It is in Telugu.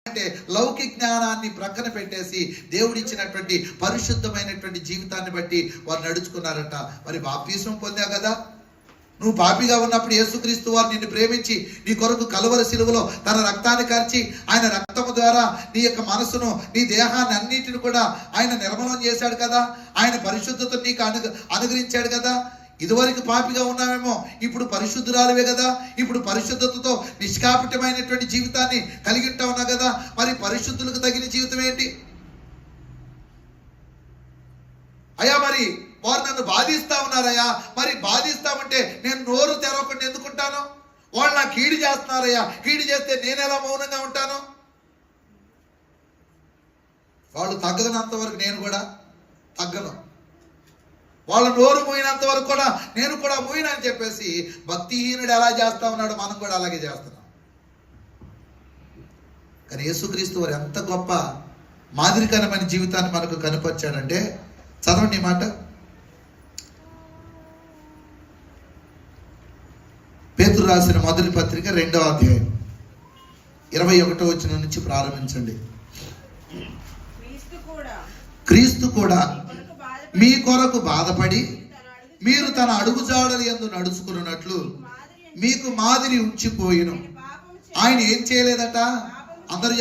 అంటే లౌకిక జ్ఞానాన్ని ప్రక్కన పెట్టేసి దేవుడిచ్చినటువంటి పరిశుద్ధమైనటువంటి జీవితాన్ని బట్టి వారు నడుచుకున్నారట. మరి బాప్తిసం పొందావు కదా, నువ్వు పాపిగా ఉన్నప్పుడు యేసుక్రీస్తు వారు నిన్ను ప్రేమించి నీ కొరకు కలువరి శిలువలో తన రక్తాన్ని కార్చి ఆయన రక్తము ద్వారా నీ యొక్క మనసును నీ దేహాన్ని అన్నిటిని కూడా ఆయన నిర్మలం చేశాడు కదా, ఆయన పరిశుద్ధతను నీకు అనుగ్రహించాడు కదా. ఇదివరకు పాపిగా ఉన్నామేమో, ఇప్పుడు పరిశుద్ధురాలివే కదా, ఇప్పుడు పరిశుద్ధతతో నిష్కాపట్యమైనటువంటి జీవితాన్ని కలిగి ఉంటావున్నా కదా. మరి పరిశుద్ధులకు తగిన జీవితం ఏంటి అయ్యా? మరి వారు నన్ను బాధిస్తా ఉన్నారయ్యా, మరి బాధిస్తామంటే నేను నోరు తెరవకుండా ఎందుకుంటాను? వాళ్ళు నాకు కీడు చేస్తున్నారయ్యా, కీడు చేస్తే నేను ఎలా మౌనంగా ఉంటాను? వాళ్ళు తగ్గనంత వరకు నేను కూడా తగ్గను, వాళ్ళ నోరు మూయినంత వరకు కూడా నేను కూడా మూయినా అని చెప్పేసి భక్తిహీనుడు ఎలా చేస్తా ఉన్నాడు, మనం కూడా అలాగే చేస్తున్నాం. కానీ యేసుక్రీస్తు వారు ఎంత గొప్ప మాదిరికరమైన జీవితాన్ని మనకు కనపరిచాడంటే, చదవండి ఈ మాట. పేతురు రాసిన మొదటి పత్రిక 2వ అధ్యాయం 21వ వచనం నుంచి ప్రారంభించండి. క్రీస్తు కూడా మీ కొరకు బాధపడి మీరు తన అడుగుజాడలు యందు నడుచుకున్నట్లు మీకు మాదిరి ఉంచిపోయిను. ఆయన ఏం చేయలేదట? అందరూ